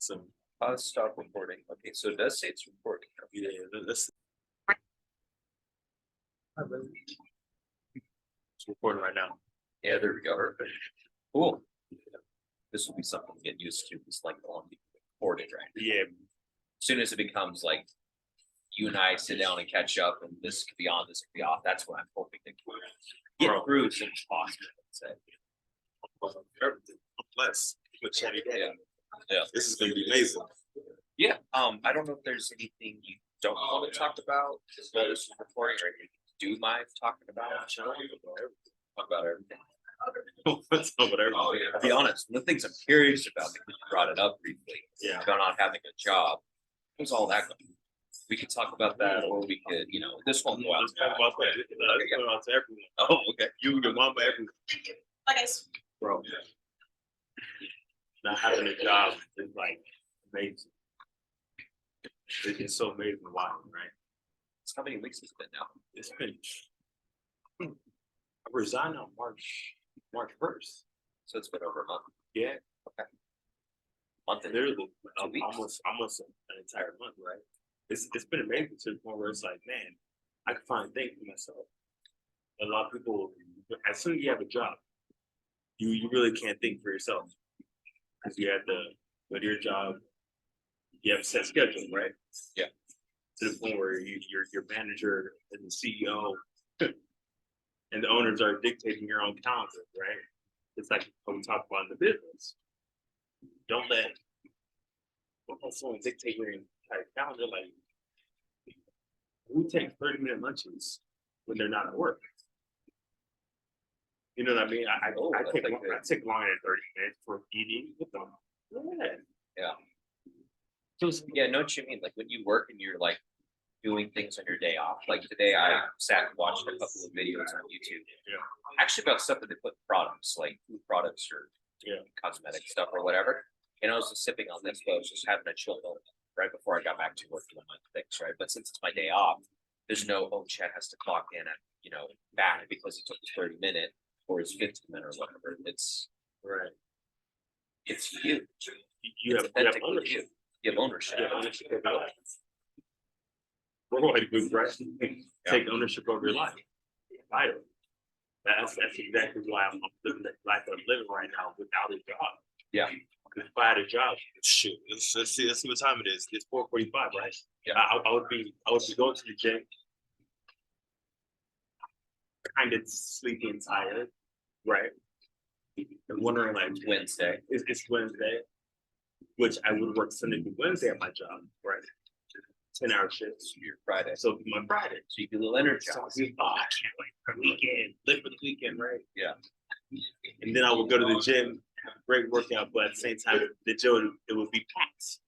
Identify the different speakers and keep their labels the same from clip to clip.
Speaker 1: Some
Speaker 2: Stop recording. Okay, so it does say it's recording.
Speaker 1: yeah, that's it's recording right now.
Speaker 2: Yeah, there we go. Cool. This will be something to get used to. It's like on the recorded, right?
Speaker 1: Yeah,
Speaker 2: As soon as it becomes like you and I sit down and catch up, and this could be on, this could be off. That's what I'm hoping to get through as soon as possible.
Speaker 1: everything. Less.
Speaker 2: Yeah. Yeah.
Speaker 1: This is gonna be amazing.
Speaker 2: Yeah. I don't know if there's anything you don't want to talk about as well as recording, or anything you do mind talking about. Talk about everything.
Speaker 1: What's up with everything?
Speaker 2: I'll be honest, one of the things I'm curious about, because you brought it up briefly,
Speaker 1: Yeah.
Speaker 2: about not having a job. Who's all that going? We could talk about that, or we could, this won't go out.
Speaker 1: Let's talk about that. Let's go out to everyone.
Speaker 2: Oh, okay.
Speaker 1: You, your mama, everyone.
Speaker 3: Hi guys.
Speaker 1: Bro. Not having a job is like amazing. It's so amazing why, right?
Speaker 2: It's how many weeks has it been now?
Speaker 1: It's been I resigned on March 1st.
Speaker 2: So it's been over a month.
Speaker 1: Yeah,
Speaker 2: Month and
Speaker 1: literally
Speaker 2: 2 weeks.
Speaker 1: almost an entire month, right? It's been amazing to the point where it's like, man, I can finally think for myself. A lot of people, as soon as you have a job, you really can't think for yourself because you have to go to your job. You have a set schedule, right?
Speaker 2: Yeah.
Speaker 1: To the point where your manager and the CEO and the owners are dictating your own calendar, right? It's like what we talk about in the business. Don't let someone dictate your entire calendar. Like, we take 30-minute lunches when they're not at work. You know what I mean? I take longer than 30 minutes for eating with them.
Speaker 2: Yeah. So yeah, know what you mean. Like when you work and you're like doing things on your day off. Like today, I sat and watched a couple of videos on YouTube.
Speaker 1: Yeah.
Speaker 2: Actually, about stuff that they put in products, like food products or cosmetic stuff or whatever. And I was just sipping on this, but I was just having a chill moment right before I got back to work doing my things, right? But since it's my day off, there's no, oh, Chad has to clock in at, back because he took his 30-minute or his 15-minute or whatever. It's
Speaker 1: Right.
Speaker 2: It's huge.
Speaker 1: You
Speaker 2: It's
Speaker 1: have
Speaker 2: authentically
Speaker 1: ownership.
Speaker 2: you. You have ownership.
Speaker 1: You have ownership of your life. We're like good, right? Take ownership over your life. Vital. That's exactly why I'm living the life I'm living right now without a job.
Speaker 2: Yeah.
Speaker 1: Because if I had a job, shoot, let's see what time it is. It's 4:45, right?
Speaker 2: Yeah.
Speaker 1: I would be going to the gym, kind of sleepy and tired, right? And wondering like
Speaker 2: Wednesday.
Speaker 1: it's Wednesday, which I would work Sunday through Wednesday at my job, right? 10-hour shifts.
Speaker 2: Your Friday.
Speaker 1: So my Friday.
Speaker 2: So you get a little energy.
Speaker 1: So I can't wait for the weekend. Live for the weekend, right?
Speaker 2: Yeah.
Speaker 1: And then I would go to the gym, have a great workout, but at the same time, the gym it would be packed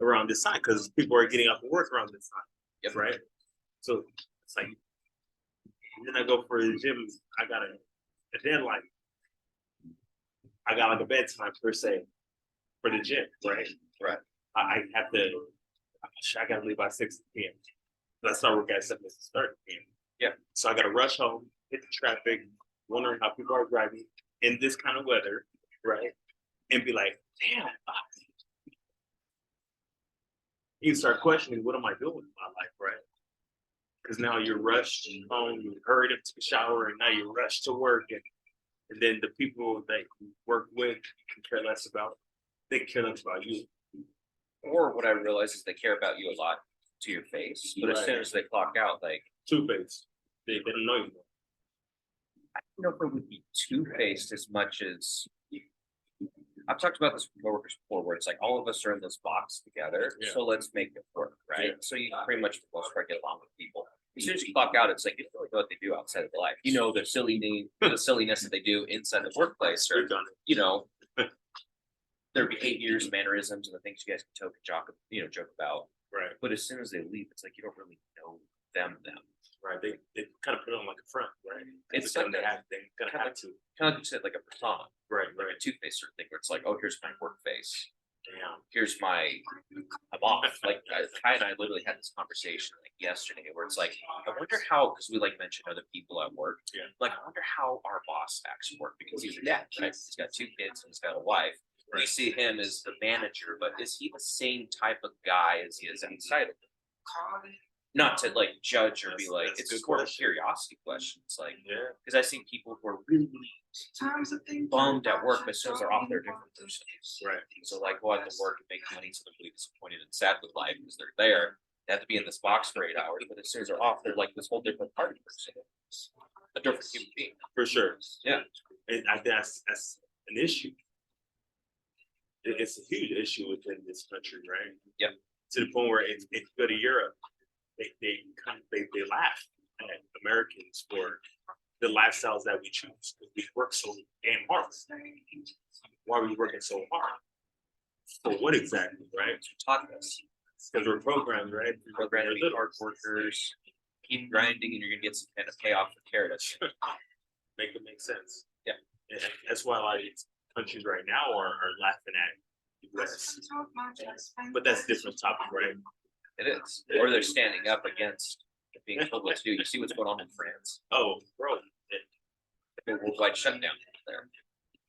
Speaker 1: around this time because people are getting off of work around this time.
Speaker 2: Yep.
Speaker 1: Right. So it's like, and then I go for the gym. I got a deadline. I got like a bedtime per se for the gym, right?
Speaker 2: Right.
Speaker 1: I have to. I gotta leave by 6 p.m. Let's start work at 7:30 p.m.
Speaker 2: Yeah.
Speaker 1: So I gotta rush home, hit the traffic, wondering how people are driving in this kind of weather, right? And be like, damn. You start questioning, what am I doing in my life, right? Because now you're rushed home, you hurried up to the shower, and now you're rushed to work, and then the people that you work with can care less about. They care less about you.
Speaker 2: Or what I realize is they care about you a lot to your face, but as
Speaker 1: Right.
Speaker 2: soon as they clock out, like,
Speaker 1: Two-faced. They don't know you.
Speaker 2: I don't know if it would be two-faced as much as I've talked about this with coworkers before, where it's like all of us are in this box together,
Speaker 1: Yeah.
Speaker 2: so let's make it work, right?
Speaker 1: Yeah.
Speaker 2: So you can pretty much for the most part get along with people. As soon as you clock out, it's like you don't really know what they do outside of their life. The silliness that they do inside the workplace, or
Speaker 1: They're done.
Speaker 2: their behaviors, mannerisms, and the things you guys can joke about.
Speaker 1: Right.
Speaker 2: But as soon as they leave, it's like you don't really know them.
Speaker 1: Right. They kind of put on like a front, right?
Speaker 2: It's
Speaker 1: kind
Speaker 2: like
Speaker 1: of they kind of have to.
Speaker 2: Kind of just like a persona,
Speaker 1: Right.
Speaker 2: like a two-face sort of thing, where it's like, oh, here's my work face.
Speaker 1: Damn.
Speaker 2: Here's I'm off. Like Kai and I literally had this conversation like yesterday, where it's like, I wonder how, because we like mentioned other people at work.
Speaker 1: Yeah.
Speaker 2: Like, I wonder how our boss actually work, because he's a dad, right? He's got 2 kids and he's got a wife. We
Speaker 1: Right.
Speaker 2: see him as the manager, but is he the same type of guy as he is outside of it? Not to like judge or be
Speaker 1: That's-
Speaker 2: like,
Speaker 1: that's a
Speaker 2: it's
Speaker 1: good
Speaker 2: just more of a
Speaker 1: question.
Speaker 2: curiosity question. It's like,
Speaker 1: Yeah,
Speaker 2: because I've seen people who are really bummed at work, but as soon as they're off, they're a different person.
Speaker 1: right.
Speaker 2: So like go out to work and make money, so they're really disappointed and sad with life because they're there. They have to be in this box for 8 hours, but as soon as they're off, they're like this whole different party person. A different human being.
Speaker 1: For sure.
Speaker 2: Yeah.
Speaker 1: And I think that's an issue. It's a huge issue within this country, right?
Speaker 2: Yep.
Speaker 1: To the point where if you go to Europe, they laugh at Americans for the lifestyles that we choose because we work so damn hard. Why are we working so hard? For what exactly, right?
Speaker 2: Taught us.
Speaker 1: Because we're programmed, right?
Speaker 2: Programmed to
Speaker 1: We're
Speaker 2: be
Speaker 1: little.
Speaker 2: hard workers, keep grinding, and you're gonna get some kind of payoff for carrot.
Speaker 1: Make it make sense.
Speaker 2: Yeah.
Speaker 1: And that's why a lot of these countries right now are laughing at US. But that's a different topic, right?
Speaker 2: It is. Or they're standing up against being told what to do. You see what's going on in France.
Speaker 1: Oh, bro.
Speaker 2: The worldwide shutdown there.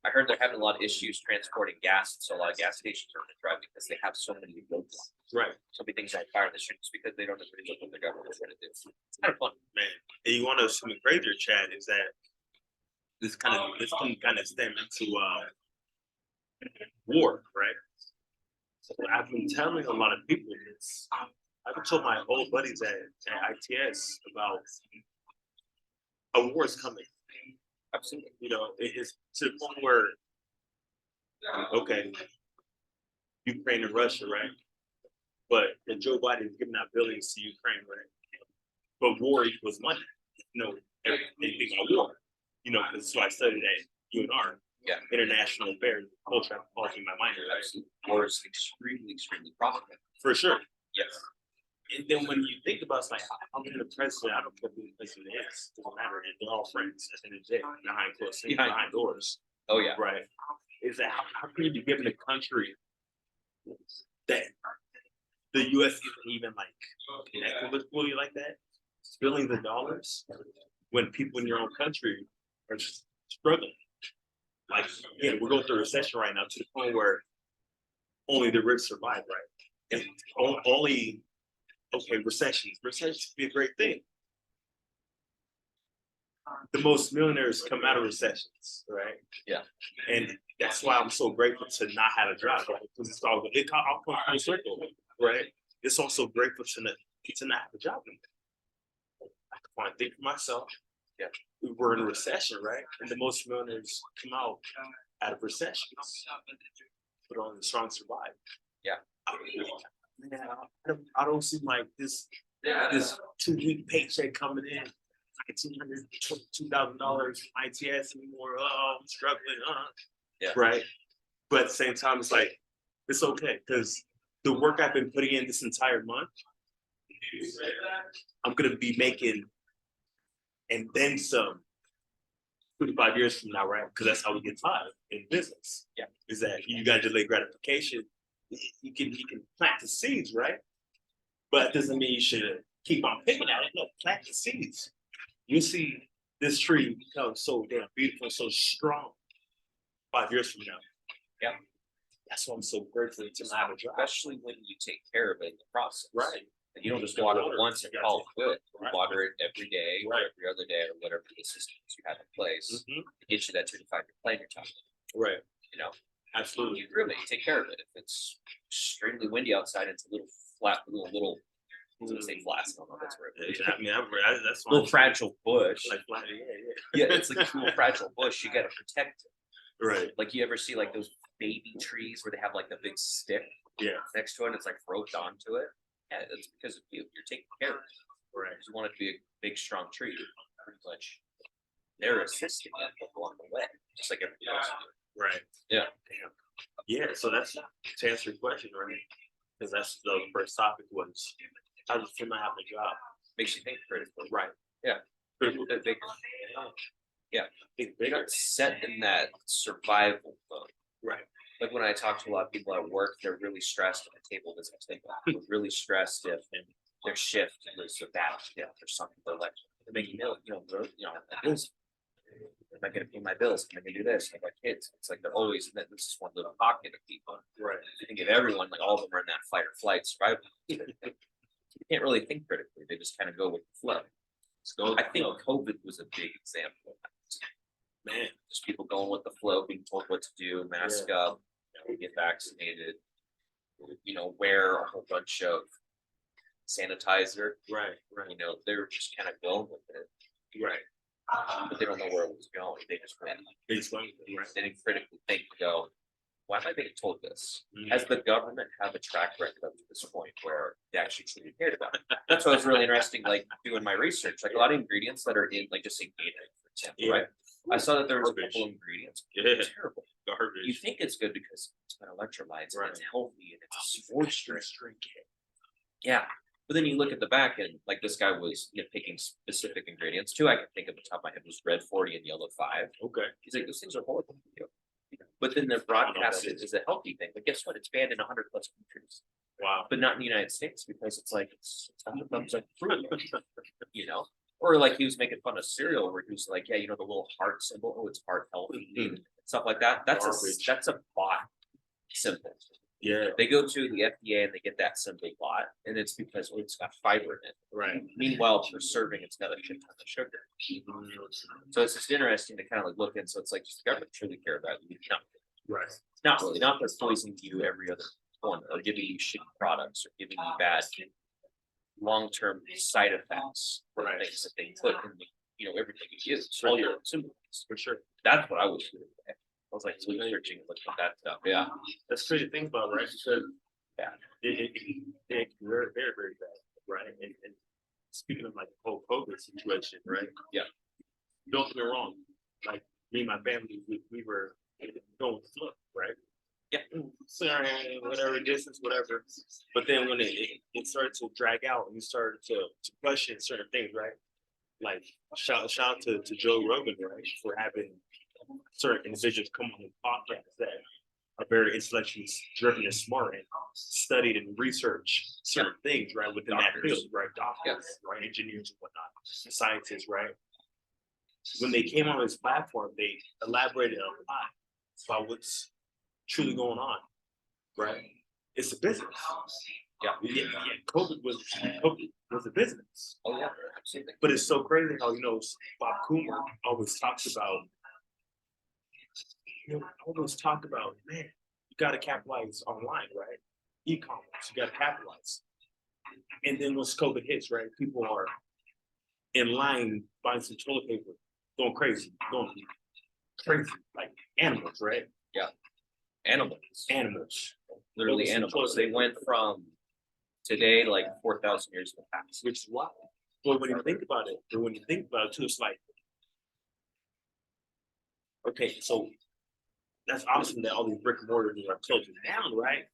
Speaker 2: I heard they're having a lot of issues transporting gas, so a lot of gas stations are dry because they have so many roadblocks.
Speaker 1: Right,
Speaker 2: So many things on fire in the streets because they don't agree with what the government's trying to do. It's kind of fun.
Speaker 1: man. And you want to something crazier, Chad, is that this can kind of stem into war, right? So I've been telling a lot of people this. I've told my old buddies at ITS about a war is coming.
Speaker 2: Absolutely.
Speaker 1: You know, it's to the point where, okay, Ukraine and Russia, right? But and Joe Biden is giving out billions to Ukraine, right? But war equals money. You know, anything about war. You know, because so I studied at UNR.
Speaker 2: Yeah.
Speaker 1: International affairs, culture, policy, my minor, right?
Speaker 2: Absolutely. War is extremely profitable.
Speaker 1: For sure.
Speaker 2: Yes.
Speaker 1: And then when you think about it, it's like, I'm in the president, I don't care who the president is, it doesn't matter, and they're all friends at the end of the day, behind closed doors, behind doors,
Speaker 2: Oh yeah.
Speaker 1: right? Is that how can you be given a country that the US isn't even like connected with fully like that, billions of dollars, when people in your own country are just struggling? Like, yeah, we're going through a recession right now to the point where only the rich survive, right? And only okay, recessions can be a great thing. The most millionaires come out of recessions, right?
Speaker 2: Yeah.
Speaker 1: And that's why I'm so grateful to not have a job, right? Because it all comes full circle, right? It's also grateful to not have a job anymore. I can find things for myself.
Speaker 2: Yeah.
Speaker 1: We're in a recession, right? And the most millionaires come out of recessions, but only the strong survive.
Speaker 2: Yeah.
Speaker 1: I don't see like this 2-week paycheck coming in, $2,000 ITS anymore. Oh, I'm struggling.
Speaker 2: Yeah.
Speaker 1: Right. But at the same time, it's like it's okay because the work I've been putting in this entire month, I'm gonna be making, and then some. 25 years from now, right? Because that's how we get fired in business.
Speaker 2: Yeah.
Speaker 1: Is that you got to delay gratification. You can plant the seeds, right? But it doesn't mean you should keep on picking at it. No, plant the seeds. You see this tree become so damn beautiful, so strong 5 years from now.
Speaker 2: Yeah.
Speaker 1: That's why I'm so grateful to not have a job.
Speaker 2: Especially when you take care of it in the process.
Speaker 1: Right.
Speaker 2: And you don't just water it once and call it good. You
Speaker 1: Right.
Speaker 2: water it every day or
Speaker 1: Right.
Speaker 2: every other day or whatever the systems you have in place
Speaker 1: Mhm.
Speaker 2: to get you that 2 to 5 year plan you're talking about.
Speaker 1: Right.
Speaker 2: You know,
Speaker 1: Absolutely.
Speaker 2: you really take care of it. If it's extremely windy outside, it's a little flat, I was gonna say flat, I don't know if that's right.
Speaker 1: I mean, that's why
Speaker 2: Little
Speaker 1: I'm
Speaker 2: fragile bush.
Speaker 1: like flat. Yeah.
Speaker 2: Yeah, it's like a little fragile bush. You gotta protect it.
Speaker 1: Right.
Speaker 2: Like you ever see like those baby trees where they have like the big stick
Speaker 1: Yeah.
Speaker 2: next to it and it's like roped onto it? Yeah, that's because of you. You're taking care of it.
Speaker 1: Right.
Speaker 2: You want it to be a big, strong tree. Pretty much they're assisting it along the way, just like everything else.
Speaker 1: Right.
Speaker 2: Yeah.
Speaker 1: Damn. Yeah. So that's to answer your question, right? Because that's the first topic was how does it not have a job?
Speaker 2: Makes you think critically.
Speaker 1: Right.
Speaker 2: Yeah.
Speaker 1: Critical.
Speaker 2: That they
Speaker 1: Think
Speaker 2: they're
Speaker 1: bigger.
Speaker 2: not set in that survival mode.
Speaker 1: Right.
Speaker 2: Like when I talk to a lot of people at work, they're really stressed if a table doesn't take off. They're really stressed if their shift is a bad shift or something. They're like, they're making it, it is Am I gonna pay my bills? Am I gonna do this? I got kids. It's like they're always, this is one little pocket of people.
Speaker 1: Right.
Speaker 2: I think if everyone, like all of them are in that fight or flight survival. You can't really think critically. They just kind of go with the flow.
Speaker 1: So
Speaker 2: I think COVID was a big example of that.
Speaker 1: man,
Speaker 2: Just people going with the flow, being told what to do, mask up, get vaccinated, wear a whole bunch of sanitizer.
Speaker 1: right,
Speaker 2: They were just kind of going with it,
Speaker 1: right.
Speaker 2: but they don't know where it was going. They just went.
Speaker 1: They explained it, right.
Speaker 2: They didn't critically think, go, why am I being told this?
Speaker 1: Mhm.
Speaker 2: Has the government have a track record up to this point where they actually truly cared about it? That's what was really interesting, like doing my research, like a lot of ingredients that are in, like just say Gatorade, for example,
Speaker 1: Yeah.
Speaker 2: right? I saw that there was a
Speaker 1: Garbage.
Speaker 2: couple ingredients,
Speaker 1: Yeah.
Speaker 2: terrible. You
Speaker 1: Garbage.
Speaker 2: think it's good because it's got electrolytes
Speaker 1: Right.
Speaker 2: and it's healthy and it's a sports drink.
Speaker 1: drink it.
Speaker 2: Yeah. But then you look at the back end, like this guy was picking specific ingredients. Two I can think of the top of my head was red 40 and yellow 5.
Speaker 1: Okay.
Speaker 2: He's like, those things are horrible for you. But then they're broadcasted as a healthy thing. But guess what? It's banned in 100 plus countries,
Speaker 1: Wow.
Speaker 2: but not in the United States because it's like it's not the thumbs up fruit, Or like he was making fun of cereal where he was like, yeah, the little heart symbol. Oh, it's heart healthy,
Speaker 1: Mhm.
Speaker 2: stuff like that. That's
Speaker 1: Garbage.
Speaker 2: that's a bot symbol.
Speaker 1: Yeah.
Speaker 2: They go to the FDA and they get that symbol bot, and it's because it's got fiber in it.
Speaker 1: Right.
Speaker 2: Meanwhile, for serving, it's got a shit ton of sugar. So it's just interesting to kind of like look in. So it's like, does the government truly care about you? No,
Speaker 1: Right.
Speaker 2: it's not really. Not they're poisoning you every other one, or giving you shitty products, or giving you bad long-term side effects for
Speaker 1: Right.
Speaker 2: things that they put in everything you use, all your consumables.
Speaker 1: For sure.
Speaker 2: That's what I was doing. I was like researching, looking at that stuff. Yeah.
Speaker 1: That's crazy to think about, right? Because
Speaker 2: Yeah.
Speaker 1: it's very, very, very bad, right? And speaking of like the whole COVID situation, right?
Speaker 2: Yeah.
Speaker 1: Don't get me wrong. Like me and my family, we were going with the flow, right?
Speaker 2: Yeah.
Speaker 1: Sorry, whatever distance, whatever. But then when it started to drag out and you started to question certain things, right? Like shout out to Joe Rogan, right? For having certain individuals come on the podcast that are very intellectually driven and smart and studied and researched certain things, right? Within that
Speaker 2: Doctors.
Speaker 1: field, right? Doctors,
Speaker 2: Yes.
Speaker 1: right? Engineers and whatnot, scientists, right? When they came on this platform, they elaborated a lot about what's truly going on, right? It's a business.
Speaker 2: Yeah.
Speaker 1: COVID was a business.
Speaker 2: Oh yeah. Absolutely.
Speaker 1: But it's so crazy how Bob Coomer always talks about, man, you got to capitalize online, right? E-commerce, you got to capitalize. And then once COVID hits, right, people are in line buying some toilet paper, going crazy, like animals, right?
Speaker 2: Animals.
Speaker 1: Literally
Speaker 2: Literally animals. They went from today like 4,000 years in the past.
Speaker 1: Which is wild. But when you think about it, too, it's like, okay, so that's awesome that all these brick and mortars are closing down, right?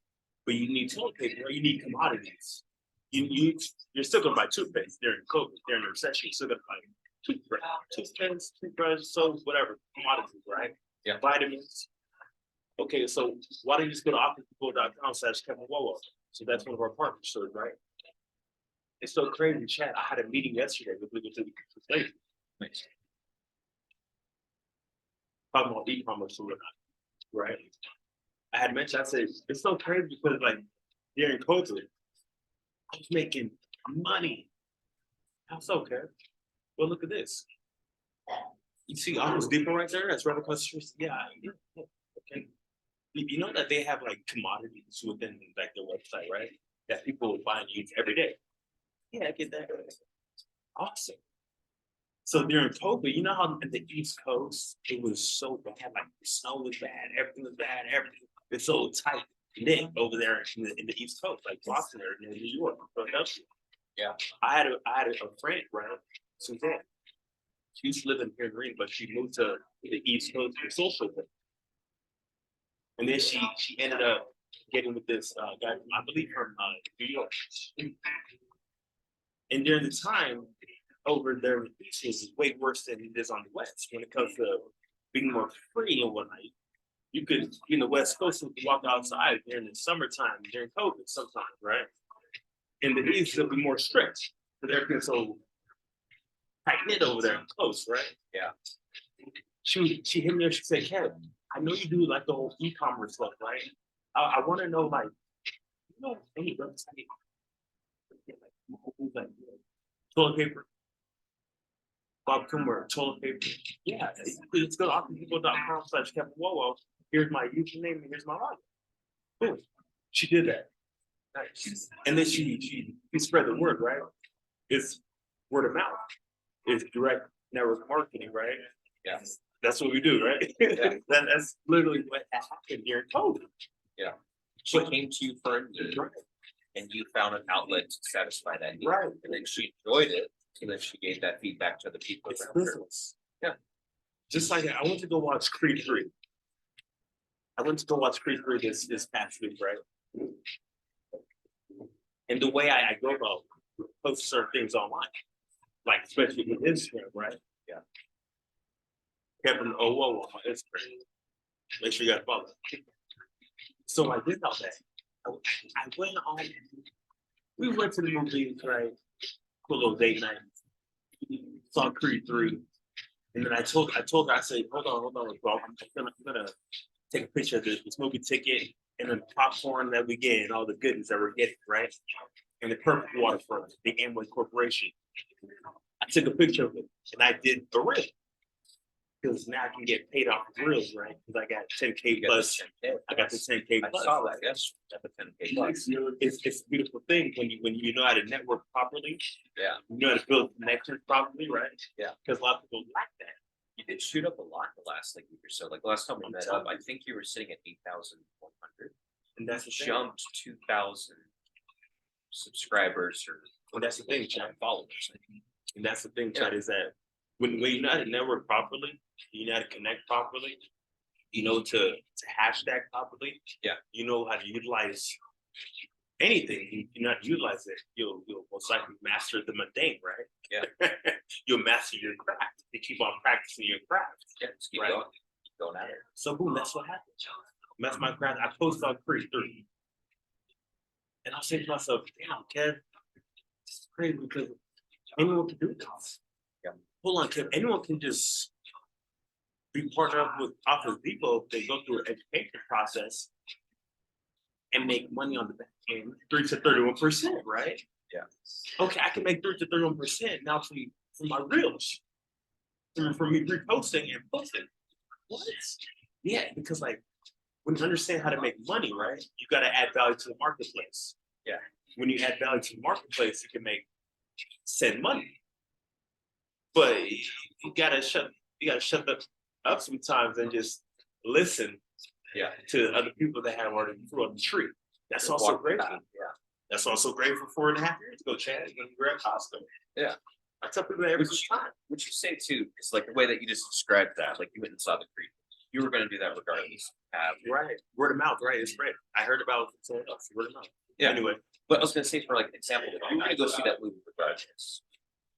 Speaker 1: But you need toilet paper, right? You need commodities. You're still gonna buy toothpaste during COVID, during the recession. You're still gonna buy toothbrush, soap, whatever, commodities, right?
Speaker 2: Yeah.
Speaker 1: Vitamins. Okay, so why don't you just go to officedepot.com/Kevin Wowo? So that's one of our partner stores, right? It's so crazy, chat. I had a meeting yesterday with Legal to Legislation.
Speaker 2: Nice.
Speaker 1: Talking about e-commerce or whatnot, right? I had mentioned, I said, it's so crazy because like during COVID, I was making money. I was okay. Well, look at this. You see Office Depot right there? That's right across the street. Yeah, okay. You know that they have like commodities within like their website, right? That people buy and use every day. Yeah, I get that. Awesome. So during COVID, you know how in the East Coast it was so bad, like the snow was bad, everything was bad, everything. It's so tight knit over there in the East Coast, like Boston or New York, Philadelphia.
Speaker 2: Yeah.
Speaker 1: I had a friend, right? Suzanne. She used to live in Green, but she moved to the East Coast for social work. And then she ended up getting with this guy, I believe from New York. And during the time over there in the East is way worse than it is on the West when it comes to being more free and whatnot. You could in the West Coast you could walk outside during the summertime, during COVID sometimes, right? In the East, it'll be more strict because everything's so tight knit over there and close, right?
Speaker 2: Yeah.
Speaker 1: she hit me up, she said, Kevin, I know you do like the whole e-commerce stuff, right? I want to know like, any website, like toilet paper, Bob Kummer, toilet paper. Yeah, it's go to officepeople.com/Kevin Wowo. Here's my username and here's my login. Boom. She did that. Nice. And then she spread the word, right? It's word of mouth. It's direct network marketing, right?
Speaker 2: Yeah.
Speaker 1: That's what we do, right?
Speaker 2: Yeah.
Speaker 1: That's literally what happened here in COVID.
Speaker 2: Yeah. She came to you for a need, and you found an outlet to satisfy that need.
Speaker 1: Right.
Speaker 2: And then she enjoyed it, and then she gave that feedback to the people
Speaker 1: It's
Speaker 2: around her.
Speaker 1: business.
Speaker 2: Yeah.
Speaker 1: Just like I went to go watch Creed 3. I went to go watch Creed 3 this past week, right? And the way I go about post certain things online, like especially with Instagram, right?
Speaker 2: Yeah.
Speaker 1: Kevin Owo on Instagram. Make sure you guys follow. So I did all that. I went on. We went to the movies, right? For a little date night. Saw Creed 3. And then I told her, I said, hold on, bro. I'm gonna take a picture of this movie ticket and then the popcorn that we get and all the goodies that we're getting, right? And the perfect waterfront, the Amway Corporation. I took a picture of it and I did the reel. Because now I can get paid off the reels, right? Because I got 10K plus. I got the 10K plus.
Speaker 2: I saw that, yes, at the 10K plus.
Speaker 1: It's a beautiful thing when you know how to network properly.
Speaker 2: Yeah.
Speaker 1: You know how to build connections properly, right?
Speaker 2: Yeah.
Speaker 1: Because a lot of people lack that.
Speaker 2: You did shoot up a lot the last like week or so. Like last time we met up, I think you were sitting at 8,100.
Speaker 1: And that's the thing.
Speaker 2: Jumped 2,000 subscribers or
Speaker 1: Well, that's the thing, Chad.
Speaker 2: followers.
Speaker 1: And that's the thing, Chad, is that when you know how to network properly, you know how to connect properly, you know to hashtag properly.
Speaker 2: Yeah.
Speaker 1: You know how to utilize anything. You know how to utilize it. You'll most likely master the mundane, right?
Speaker 2: Yeah.
Speaker 1: You'll master your craft. You keep on practicing your craft.
Speaker 2: Yeah, just keep
Speaker 1: Right.
Speaker 2: going. Keep going at it.
Speaker 1: So boom, that's what happened. That's my craft. I posted on Creed 3. And I was saying to myself, damn, Kev, this is crazy because anyone can do this.
Speaker 2: Yeah.
Speaker 1: Hold on, Kev. Anyone can just be partnered up with Office Depot. They go through an education process and make money on the back end, 3 to 31%, right?
Speaker 2: Yeah.
Speaker 1: Okay, I can make 3 to 31% now from my reels, from me reposting and posting. What? Yeah, because like when you understand how to make money, right? You got to add value to the marketplace.
Speaker 2: Yeah.
Speaker 1: When you add value to the marketplace, you can send money. But you gotta shut up sometimes and just listen.
Speaker 2: Yeah.
Speaker 1: To other people that have already fruit on the tree. That's
Speaker 2: Just
Speaker 1: also
Speaker 2: walk
Speaker 1: grateful.
Speaker 2: back, yeah.
Speaker 1: That's also grateful 4.5 years ago, Chad, when we were at Costco.
Speaker 2: Yeah.
Speaker 1: I tell people that every time.
Speaker 2: Would you say too, because like the way that you just described that, like you went and saw the Creed, you were gonna do that regardless.
Speaker 1: Right. Word of mouth, right? It's spread. I heard about it. Word of mouth.
Speaker 2: Yeah.
Speaker 1: Anyway,
Speaker 2: But I was gonna say for like an example, if you were gonna go see that movie regardless,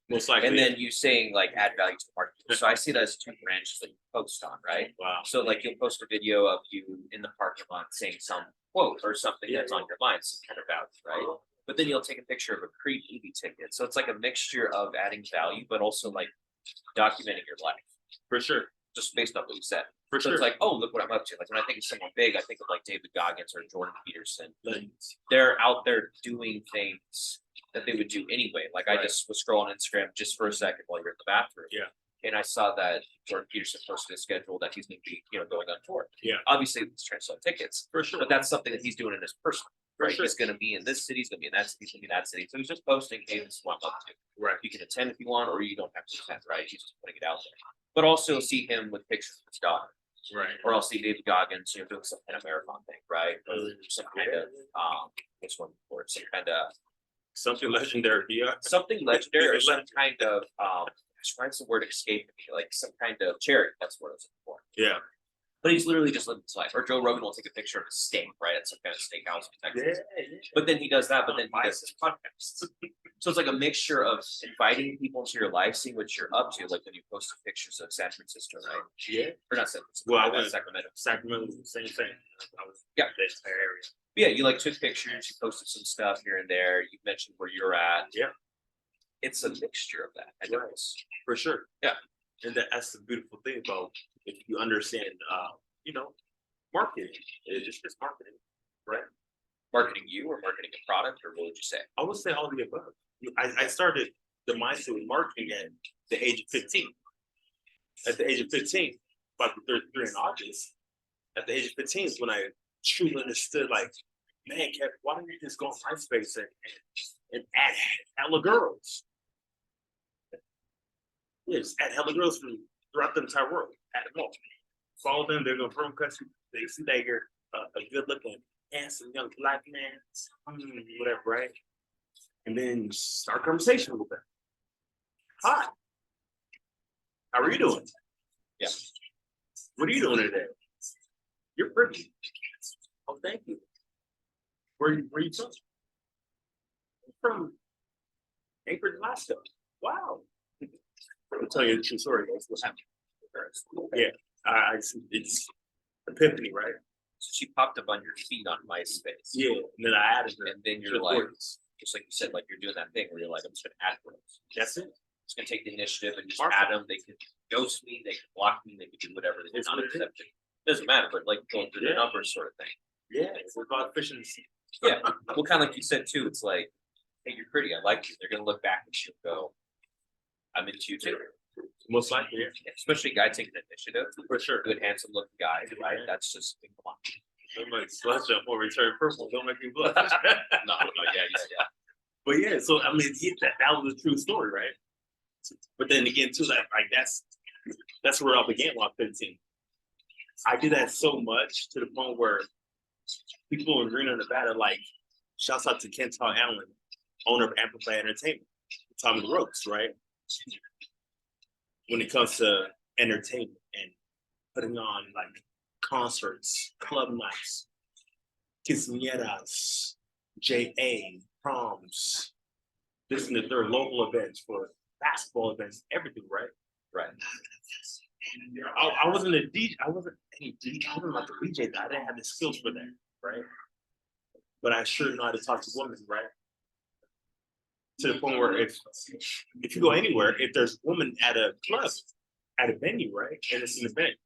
Speaker 1: most likely.
Speaker 2: and then you saying like add value to the market. So I see that as two branches that you post on, right?
Speaker 1: Wow.
Speaker 2: So like you'll post a video of you in the parking lot saying some quote or something that's on your mind, some kind of value, right? But then you'll take a picture of a Creed movie ticket. So it's like a mixture of adding value, but also like documenting your life,
Speaker 1: For sure.
Speaker 2: just based on what you said.
Speaker 1: For
Speaker 2: So
Speaker 1: sure.
Speaker 2: it's like, oh, look what I'm up to. Like when I think of someone big, I think of like David Goggins or Jordan Peterson.
Speaker 1: Like,
Speaker 2: They're out there doing things that they would do anyway. Like I
Speaker 1: Right.
Speaker 2: just was scrolling Instagram just for a second while you're in the bathroom.
Speaker 1: Yeah.
Speaker 2: And I saw that Jordan Peterson posted a schedule that he's going to be, going on tour.
Speaker 1: Yeah.
Speaker 2: Obviously, it's trying to sell tickets,
Speaker 1: for sure.
Speaker 2: but that's something that he's doing in his personal.
Speaker 1: For
Speaker 2: Right.
Speaker 1: sure.
Speaker 2: He's going to be in this city. He's going to be in that city. He's going to be in that city. So he's just posting, hey, this is what I'm up to.
Speaker 1: Right.
Speaker 2: You can attend if you want, or you don't have to attend. Right. He's just putting it out there. But also see him with pictures of his daughter.
Speaker 1: Right.
Speaker 2: Or I'll see David Goggins, doing some kind of marathon thing, right? Or some kind of this one or some kind of
Speaker 1: Something legendary. Yeah.
Speaker 2: something legendary or some kind of describes the word escape to me, like some kind of charity. That's what I was looking for.
Speaker 1: Yeah.
Speaker 2: But he's literally just living his life. Or Joe Rogan will take a picture of a steak, right? At some kind of steakhouse in Texas.
Speaker 1: Yeah.
Speaker 2: But then he does that, but then he does his podcast. So it's like a mixture of inviting people into your life, seeing what you're up to, like when you posted pictures of San Francisco, right?
Speaker 1: Yeah.
Speaker 2: Or not San Francisco,
Speaker 1: Well, I
Speaker 2: but
Speaker 1: went-
Speaker 2: Sacramento.
Speaker 1: Sacramento was the same thing. I was
Speaker 2: Yeah.
Speaker 1: that entire area.
Speaker 2: But yeah, you like took pictures, you posted some stuff here and there, you mentioned where you're at.
Speaker 1: Yeah.
Speaker 2: It's a mixture of that. I
Speaker 1: Right.
Speaker 2: notice.
Speaker 1: For sure.
Speaker 2: Yeah.
Speaker 1: And that's the beautiful thing about if you understand, you know, marketing, it's just marketing, right?
Speaker 2: Marketing you or marketing a product, or what would you say?
Speaker 1: I would say all of the above. I started the mindset with marketing at the age of 15. At the age of 15, about the 33 in August, at the age of 15 is when I truly understood, like, man, Kev, why don't you just go on MySpace and add hella girls? Yes, add hella girls from throughout the entire world. Add them all. Follow them, they're gonna from country. They see that you're a good looking, handsome young black man, whatever, right? And then start conversation with them. Hi. How are you doing?
Speaker 2: Yeah.
Speaker 1: What are you doing today? You're pretty. Oh, thank you. Where you from? I'm from Anchorage, Alaska. Wow. I'll tell you the true story. That's what happened. Yeah, it's epiphany, right?
Speaker 2: So she popped up on your feed on MySpace.
Speaker 1: Yeah, and then I added her.
Speaker 2: And then
Speaker 1: to
Speaker 2: you're
Speaker 1: the
Speaker 2: like,
Speaker 1: boards.
Speaker 2: just like you said, like you're doing that thing where you're like, I'm just gonna add girls.
Speaker 1: That's it.
Speaker 2: Just gonna take the initiative and just
Speaker 1: Marketing.
Speaker 2: add them. They can ghost me, they can block me, they can do whatever. They
Speaker 1: It's
Speaker 2: not
Speaker 1: legit.
Speaker 2: accepted. Doesn't matter, but like going through the
Speaker 1: Yeah.
Speaker 2: numbers sort of thing.
Speaker 1: Yeah, it's about efficiency.
Speaker 2: Yeah. Well, kind of like you said too, it's like, hey, you're pretty, I like you. They're gonna look back and she'll go, I'm into you too.
Speaker 1: Most likely, yeah.
Speaker 2: Especially a guy taking the initiative,
Speaker 1: For sure.
Speaker 2: good, handsome looking guy, right? That's just, come on.
Speaker 1: I'm like, slush up or return purple. Don't make me blush.
Speaker 2: No, yeah.
Speaker 1: But yeah, so I mean, that was a true story, right? But then again, too, like that's where I began while 15. I did that so much to the point where people in Reno, Nevada, like, shouts out to Kental Allen, owner of Amplify Entertainment, Tommy the Ropes, right? When it comes to entertainment and putting on like concerts, club nights, quinceañeras, JA, proms, this and the third, local events for basketball events, everything, right?
Speaker 2: Right.
Speaker 1: I wasn't a DJ. I wasn't any DJ. I wasn't like a DJ. I didn't have the skills for that, right? But I sure know how to talk to women, right? To the point where if you go anywhere, if there's a woman at a club, at a venue, right, and it's an event,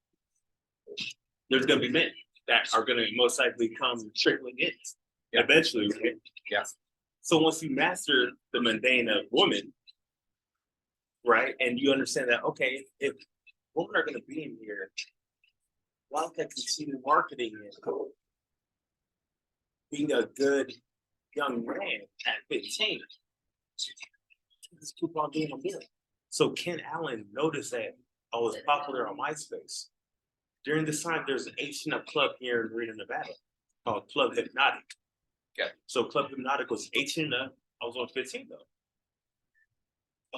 Speaker 1: there's gonna be men that are gonna most likely come trickling in eventually, right?
Speaker 2: Yeah.
Speaker 1: So once you master the mundane of women, right, and you understand that, okay, if women are gonna be in here, why don't I continue marketing and being a good young man at 15? Just keep on doing my deal. So Ken Allen noticed that I was popular on MySpace. During this time, there's an 18 club here in Reno, Nevada called Club Hypnotic.
Speaker 2: Okay.
Speaker 1: So Club Hypnotic was 18 up. I was on 15 though.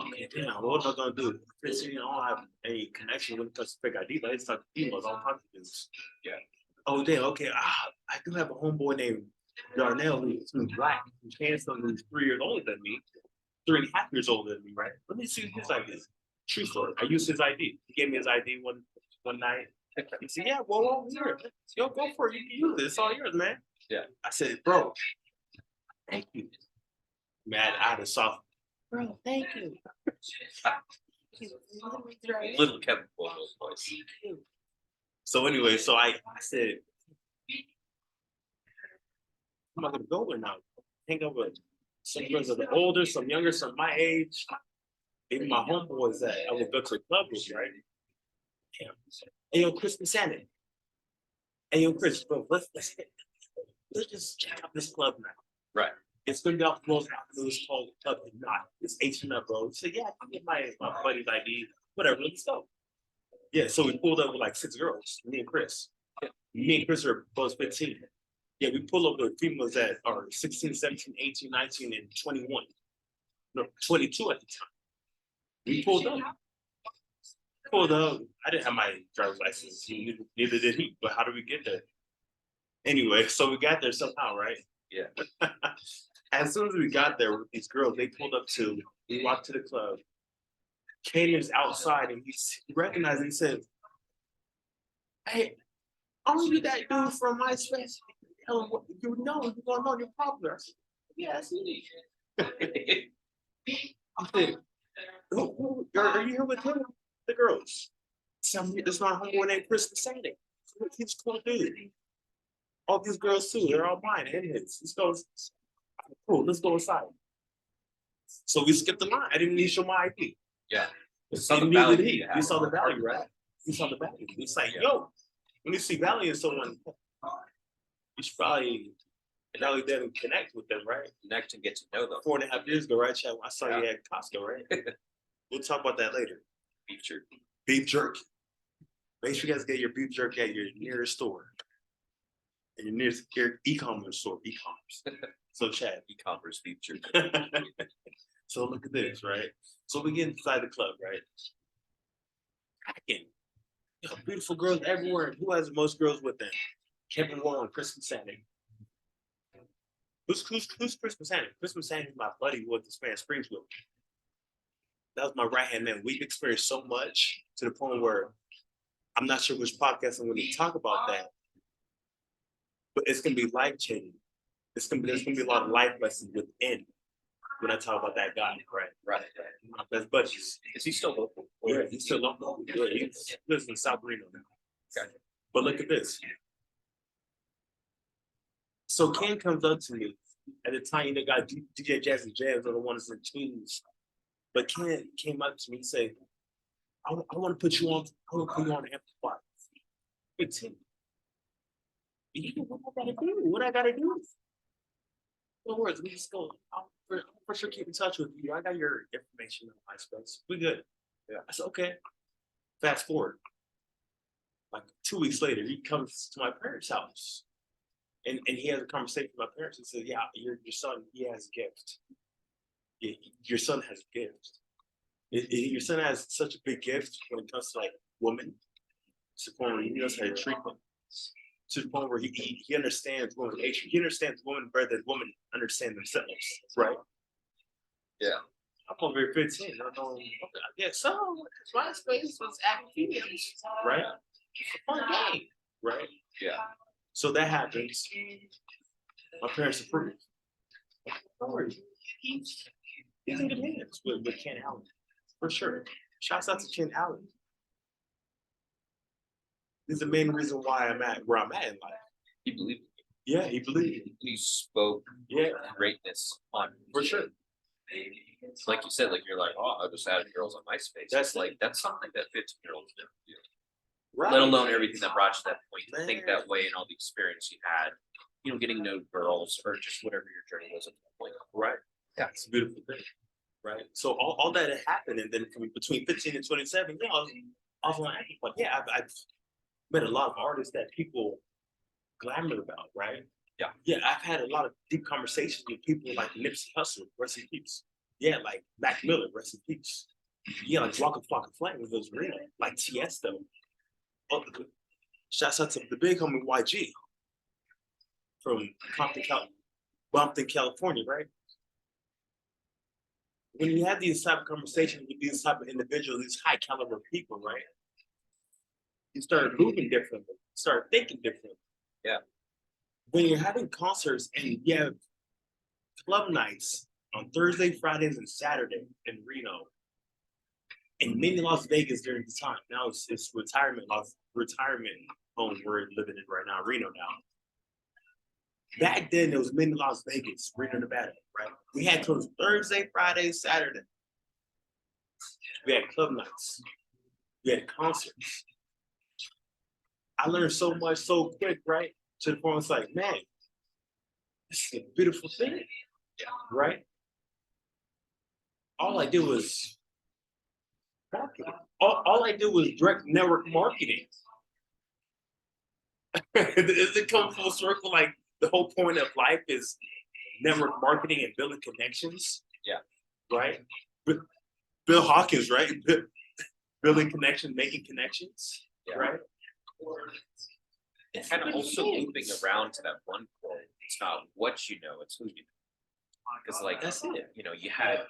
Speaker 1: Okay, damn, what am I gonna do? 15, I don't have any connection when it comes to fake ID, but I just talk to females, I don't talk to dudes.
Speaker 2: Yeah.
Speaker 1: Oh damn, okay. I do have a homeboy named Darnell who's black, who's handsome, who's 3 years older than me. 3.5 years older than me, right? Let me see his ID. True story. I used his ID. He gave me his ID one night. He said, "Yeah, well, here, yo, go for it. You can use it. It's all yours, man."
Speaker 2: Yeah.
Speaker 1: I said, "Bro, thank you." Mad out of soft. Bro, thank you.
Speaker 2: Little Kevin Cuomo's voice.
Speaker 1: So anyway, so I said, "I'm not gonna go there now. Hang up with some girls that are older, some younger, some my age." Even my homeboys that I would go to the club with, right? Yeah. Hey, yo, Chris Sandy. Hey, yo, Chris, bro, let's just check out this club now.
Speaker 2: Right.
Speaker 1: It's gonna be off close after this called Club Not. It's 18 up, bro. So yeah, I can get my buddy's ID, whatever, let's go. Yeah, so we pulled up with like 6 girls, me and Chris. Yeah. Me and Chris are both 15. Yeah, we pulled up with females that are 16, 17, 18, 19, and 21. No, 22 at the time. We pulled up. I didn't have my driver's license. Neither did he. But how did we get there? Anyway, so we got there somehow, right?
Speaker 2: Yeah.
Speaker 1: As soon as we got there with these girls, they pulled up to. We walked to the club. Kane is outside, and he recognized. He said, "Hey, aren't you that dude from MySpace? Tell him what you know. You gonna know you're popular." I said, "Yeah, that's me." I said, are you here with him? The girls. This my homeboy named Chris Sandy. He's a cool dude. All these girls too, they're all mine and his. Let's go. Cool, let's go inside. So we skipped the line. I didn't need to show my ID.
Speaker 2: Yeah.
Speaker 1: Saw the value. You saw the value, right? You saw the value. It's like, yo, when you see value in someone, you should probably then connect with them, right?
Speaker 2: Connect and get to know them.
Speaker 1: 4.5 years ago, right, Chad? I saw you at Costco, right? We'll talk about that later.
Speaker 2: Beef jerky.
Speaker 1: Beef jerky. Make sure you guys get your beef jerky at your nearest store. And your nearest e-commerce store, e-commerce. So Chad.
Speaker 2: E-commerce beef jerky.
Speaker 1: So look at this, right? So we get inside the club, right? Cracking. Beautiful girls everywhere. Who has the most girls with them? Kevin Wong, Kristen Sandy. Who's Kristen Sandy? Kristen Sandy is my buddy who went to Spanish Springs with me. That was my right hand man. We've experienced so much to the point where I'm not sure which podcast I'm going to talk about that, but it's going to be life changing. There's going to be a lot of life lessons within when I talk about that guy, right?
Speaker 2: Right.
Speaker 1: My best buddies.
Speaker 2: Is he still local?
Speaker 1: Yeah, he's still local. Yeah, he lives in South Reno now.
Speaker 2: Okay.
Speaker 1: But look at this. So Ken comes up to me at the time, got DJ Jazzy Jazz on the ones and twos. But Ken came up to me and said, I want to put you on, I want to put you on the amplifier. 15. What I gotta do? What I gotta do? No worries, we just go. I'll for sure keep in touch with you. I got your information on MySpace. We good. Yeah. I said, okay. Fast forward. Like 2 weeks later, he comes to my parents' house. And he has a conversation with my parents and says, yeah, your son, he has a gift. Your son has a gift. Your son has such a big gift when it comes to like women, to the point where he knows how to treat them, to the point where he understands women's nature. He understands women better than women understand themselves, right?
Speaker 2: Yeah.
Speaker 1: I'm over here 15. I'm going, yeah, so MySpace was active, right? It's a fun game, right?
Speaker 2: Yeah.
Speaker 1: So that happens. My parents approve. Don't worry. He's in good hands with Ken Allen, for sure. Shouts out to Ken Allen. This is the main reason why I'm at where I'm at in life.
Speaker 2: He believed it.
Speaker 1: Yeah, he believed it.
Speaker 2: He spoke greatness on
Speaker 1: For sure.
Speaker 2: Like you said, like you're like, oh, I just added girls on MySpace.
Speaker 1: That's
Speaker 2: that's something that 15-year-olds never do.
Speaker 1: Right.
Speaker 2: Let alone everything that brought you to that point, to think that way and all the experience you had, getting to know girls or just whatever your journey was at that point.
Speaker 1: Right. Yeah, it's a beautiful thing. Right. So all that had happened, and then between 15 and 27, yeah, I was on Amplify. Yeah, I've met a lot of artists that people glamor about, right?
Speaker 2: Yeah. Yeah,
Speaker 1: I've had a lot of deep conversations with people like Nipsey Hussle, rest in peace. Yeah, like Mac Miller, rest in peace. Yeah, like Waka Flocka Flame with those real, like Tiesto. Shouts out to the big homie YG from Compton, California, right? When you have these type of conversations with these type of individuals, these high caliber people, right? You start moving differently, start thinking differently.
Speaker 2: Yeah.
Speaker 1: When you're having concerts and you have club nights on Thursday, Fridays, and Saturday in Reno, and many Las Vegas during the time. Now it's retirement home we're living in right now, Reno now. Back then, it was many Las Vegas, Reno, Nevada, right? We had clubs Thursday, Friday, Saturday. We had club nights. We had concerts. I learned so much so quick, right? To the point it's like, man, this is a beautiful thing, right? All I did was marketing. All I did was direct network marketing. Does it come full circle? Like the whole point of life is network marketing and building connections.
Speaker 2: Yeah.
Speaker 1: Right? Bill Hawkins, right? Building connections, making connections. Yeah. Right?
Speaker 2: And kind of also looping around to that one point. It's not what you know, it's who you know. Because like
Speaker 1: that's it.
Speaker 2: You had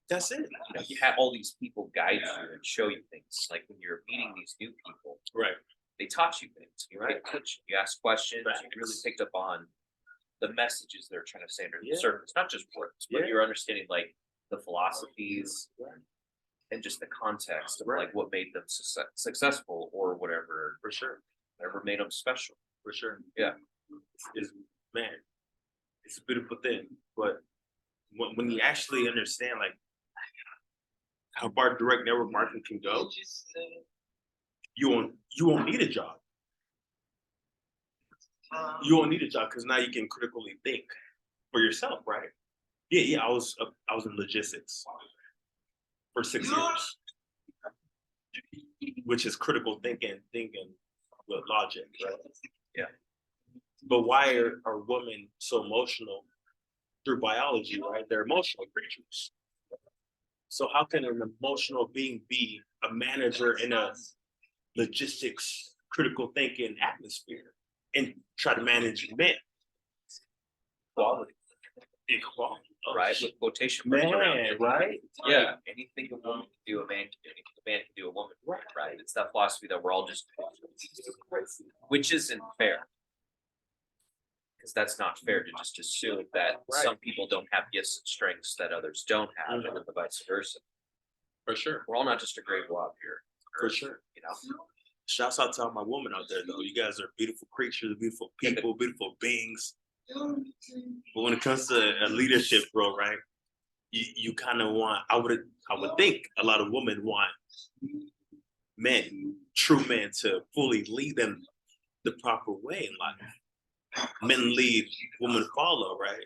Speaker 1: that's it.
Speaker 2: You had all these people guide you and show you things. Like when you're meeting these new people,
Speaker 1: right?
Speaker 2: They taught you things. They coached you. You asked questions. Right. You really picked up on the messages they're trying to say under the surface, not just words, but you're understanding like the philosophies. and just the context of like what made them successful or whatever,
Speaker 1: For sure,
Speaker 2: whatever made them special.
Speaker 1: for sure.
Speaker 2: Yeah.
Speaker 1: Is man, it's a beautiful thing. But when you actually understand like how far direct network marketing can go, you won't need a job. You won't need a job because now you can critically think for yourself, right? Yeah. I was in logistics for 6 years, which is critical thinking with logic, right?
Speaker 2: Yeah.
Speaker 1: But why are women so emotional through biology, right? They're emotional creatures. So how can an emotional being be a manager in a logistics, critical thinking atmosphere and try to manage men?
Speaker 2: Quality,
Speaker 1: Equality.
Speaker 2: right? With quotation marks around
Speaker 1: Man,
Speaker 2: it.
Speaker 1: right?
Speaker 2: Yeah, anything a woman can do, a man can do. Anything a man can do, a woman can do, right? It's that philosophy that we're all just, which isn't fair. Because that's not fair to just assume that
Speaker 1: Right.
Speaker 2: some people don't have gifts and strengths that others don't have, and then the vice versa.
Speaker 1: For sure.
Speaker 2: We're all not just a gray blob here.
Speaker 1: For sure.
Speaker 2: You know,
Speaker 1: Shouts out to all my women out there though. You guys are beautiful creatures, beautiful people, beautiful beings. But when it comes to a leadership role, right? You kind of want, I would think a lot of women want men, true men, to fully lead them the proper way in life. Men lead, women follow, right?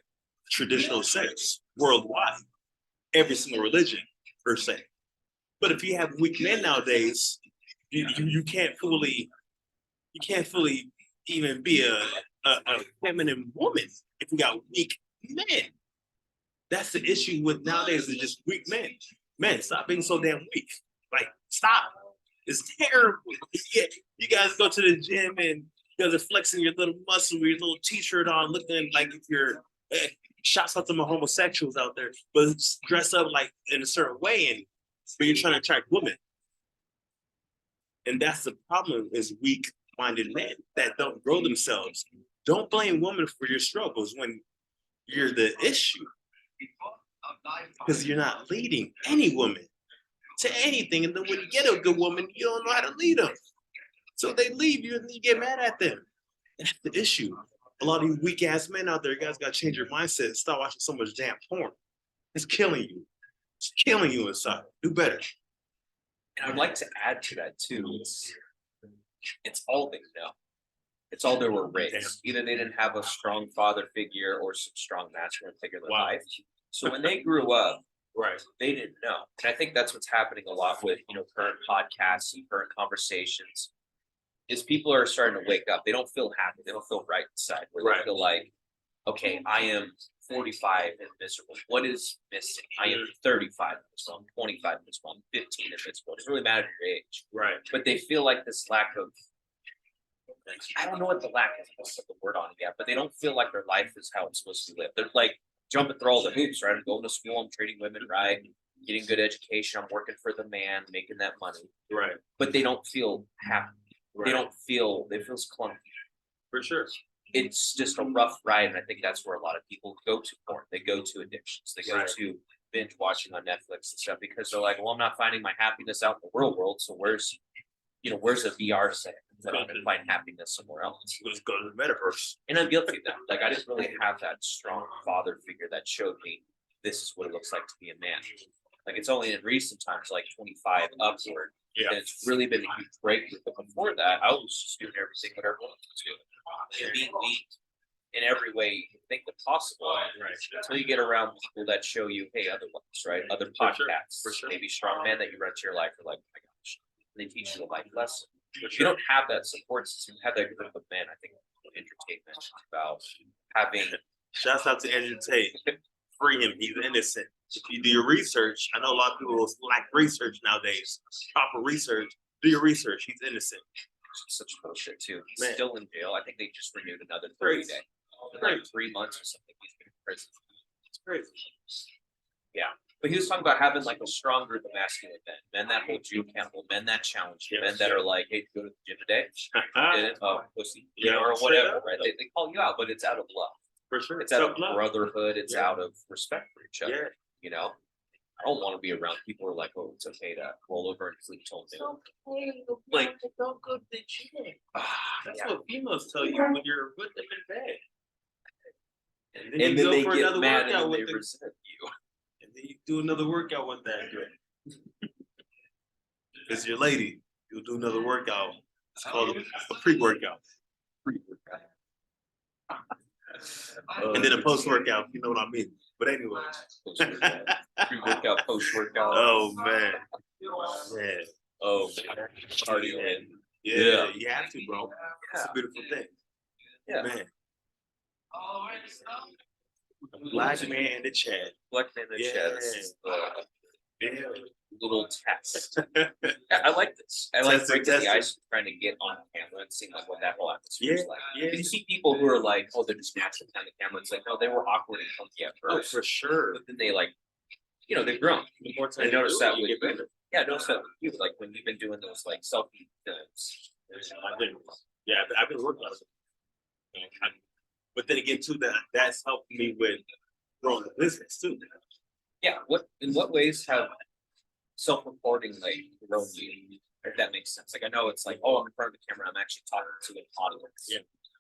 Speaker 1: Traditional sex worldwide, every single religion per se. But if you have weak men nowadays, you can't fully even be a feminine woman if you got weak men. That's the issue with nowadays is just weak men. Men, stop being so damn weak. Like, stop. It's terrible. Yeah, you guys go to the gym and you guys are flexing your little muscle with your little t-shirt on, looking like if you're shouts out to my homosexuals out there, but dress up like in a certain way, and but you're trying to attract women. And that's the problem is weak-minded men that don't grow themselves. Don't blame women for your struggles when you're the issue. Because you're not leading any woman to anything. And then when you get a good woman, you don't know how to lead them. So they leave you and you get mad at them. That's the issue. A lot of you weak ass men out there, you guys got to change your mindset. Stop watching so much damn porn. It's killing you. It's killing you inside. Do better.
Speaker 2: and I'd like to add to that too. It's all they know. It's all they were raised. Either they didn't have a strong father figure or some strong masculine figure in their
Speaker 1: Wow.
Speaker 2: life. So when they grew up,
Speaker 1: Right.
Speaker 2: they didn't know. And I think that's what's happening a lot with, current podcasts and current conversations. Is people are starting to wake up. They don't feel happy. They don't feel right inside. Where
Speaker 1: Right.
Speaker 2: they feel like, okay, I am 45 and miserable. What is missing? I am 35 and miserable. I'm 25 and miserable. I'm 15 and miserable. It doesn't really matter your age.
Speaker 1: Right.
Speaker 2: But they feel like this lack of, I don't know what the lack is, I don't put the word on it yet, but they don't feel like their life is how it's supposed to live. They're like jumping through all the hoops, right? I'm going to school, I'm treating women right, getting good education, I'm working for the man, making that money.
Speaker 1: Right.
Speaker 2: But they don't feel happy.
Speaker 1: Right.
Speaker 2: They don't feel, they feel clunky.
Speaker 1: For sure.
Speaker 2: It's just a rough ride, and I think that's where a lot of people go to porn. They go to addictions. They go
Speaker 1: Right.
Speaker 2: to binge watching on Netflix and stuff because they're like, well, I'm not finding my happiness out in the real world. So where's a VR set that I'm gonna find happiness somewhere else?
Speaker 1: Let's go to the metaverse.
Speaker 2: And I'm guilty of that. Like I didn't really have that strong father figure that showed me this is what it looks like to be a man. Like it's only in recent times, like 25 upward,
Speaker 1: Yeah.
Speaker 2: and it's really been a huge breakthrough. But before that, I was just doing everything what everyone was doing. And being weak in every way you can think of possible.
Speaker 1: Right.
Speaker 2: Until you get around people that show you, hey, other ones, right? Other
Speaker 1: For sure,
Speaker 2: podcasts,
Speaker 1: for sure.
Speaker 2: maybe strong men that you run to your life are like, oh my gosh. And they teach you a life lesson.
Speaker 1: For
Speaker 2: If you don't have that support system, have that group of men, I think entertainment is about having
Speaker 1: Shouts out to Andrew Tate. Free him. He's innocent. If you do your research, I know a lot of people lack research nowadays. Proper research. Do your research. He's innocent.
Speaker 2: such bullshit too. He's
Speaker 1: Man.
Speaker 2: still in jail. I think they just renewed another 30 day. Like 3 months or something. He's been in prison.
Speaker 1: It's crazy.
Speaker 2: But he was talking about having like a strong group of masculine men that hold you accountable, men that challenge you, men that are like, hey, go to the gym today, didn't, pussy,
Speaker 1: Yeah,
Speaker 2: or
Speaker 1: straight
Speaker 2: whatever,
Speaker 1: up.
Speaker 2: right? They call you out, but it's out of love.
Speaker 1: For sure.
Speaker 2: It's out of
Speaker 1: Self-love.
Speaker 2: brotherhood. It's
Speaker 1: Yeah.
Speaker 2: out of respect for each other.
Speaker 1: Yeah.
Speaker 2: You know, I don't wanna be around people who are like, oh, it's okay to roll over and sleep till noon.
Speaker 1: Like, don't go to the gym. That's
Speaker 2: Yeah.
Speaker 1: what females tell you when you're with them in bed. And then
Speaker 2: And
Speaker 1: you
Speaker 2: then
Speaker 1: go
Speaker 2: they
Speaker 1: for
Speaker 2: get
Speaker 1: another
Speaker 2: mad
Speaker 1: workout
Speaker 2: and they
Speaker 1: with them,
Speaker 2: resent you.
Speaker 1: and then you do another workout with that. It's your lady. You'll do another workout. It's called a pre-workout. And then a post-workout, you know what I mean. But anyway.
Speaker 2: Pre-workout, post-workout.
Speaker 1: Oh man. Yeah.
Speaker 2: Oh, cardio.
Speaker 1: Yeah, you have to, bro. It's a beautiful thing.
Speaker 2: Yeah.
Speaker 1: Man. Black man in the chat.
Speaker 2: Black man in the chat. This is the
Speaker 1: Yeah.
Speaker 2: little test. I like this. I like
Speaker 1: Testing,
Speaker 2: breaking the
Speaker 1: testing.
Speaker 2: ice, trying to get on camera and seeing like what that whole atmosphere is
Speaker 1: Yeah,
Speaker 2: like.
Speaker 1: yeah.
Speaker 2: You see people who are like, oh, they're just naturally behind the camera. It's like, no, they were awkward and funky at
Speaker 1: Oh,
Speaker 2: first,
Speaker 1: for sure.
Speaker 2: but then they like, you know, they've grown.
Speaker 1: The more
Speaker 2: I
Speaker 1: time
Speaker 2: noticed
Speaker 1: you do it,
Speaker 2: that
Speaker 1: you
Speaker 2: with
Speaker 1: get better.
Speaker 2: Yeah, I noticed that with you, like when you've been doing those like selfie films.
Speaker 1: I've been, yeah, I've been working on it. But then again, too, that's helped me with growing the business too.
Speaker 2: Yeah, in what ways have self-reporting like grown you? If that makes sense. Like I know it's like, oh, I'm in front of the camera, I'm actually talking to an audience.
Speaker 1: Yeah.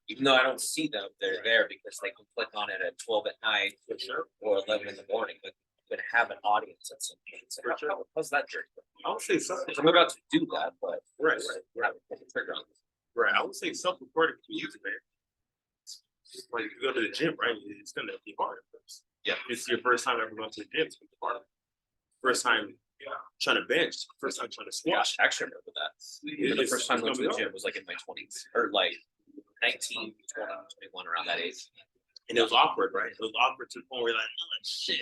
Speaker 2: Even though I don't see them, they're there because they can click on it at 12 at night
Speaker 1: For sure.
Speaker 2: or 11 in the morning, but you're gonna have an audience at some point. So
Speaker 1: For sure.
Speaker 2: how's that journey?
Speaker 1: I would say something.
Speaker 2: I'm about to do that, but
Speaker 1: Right,
Speaker 2: we're not putting the trigger on this.
Speaker 1: right. I would say self-reporting for you, man. Like if you go to the gym, right? It's gonna be hard at first.
Speaker 2: Yeah.
Speaker 1: It's your first time ever going to the gym. It's gonna be hard. First time trying to bench. First time trying to
Speaker 2: Yeah,
Speaker 1: squat.
Speaker 2: I actually remember that. The first time I went to the gym was like in my 20s or like 19, 20, 21 around that age.
Speaker 1: And it was awkward, right? It was awkward to the point where you're like, oh shit.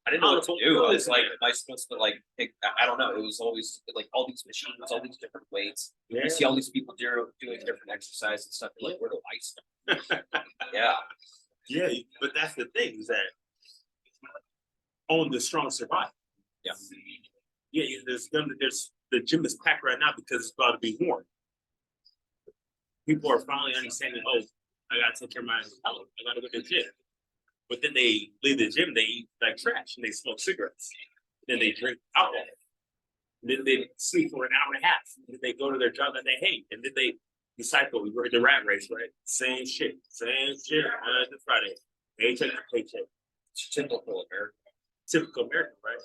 Speaker 2: I didn't know what to do. I was like, am I supposed to like pick? I don't know. It was always like all these machines, all these different weights.
Speaker 1: Yeah.
Speaker 2: You see all these people doing different exercises and stuff. You're like, where do I start? Yeah.
Speaker 1: Yeah, but that's the thing is that only the strong survive.
Speaker 2: Yeah.
Speaker 1: Yeah, there's the gym is packed right now because it's about to be warm. People are finally understanding, oh, I gotta take care of my health. I gotta go to the gym. But then they leave the gym, they eat like trash and they smoke cigarettes. Then they drink alcohol. And then they sleep for an hour and a half. And then they go to their job that they hate. And then they cycle the rat race, right? Same shit. Monday to Friday. Paycheck to paycheck.
Speaker 2: Typical American.
Speaker 1: Typical American, right?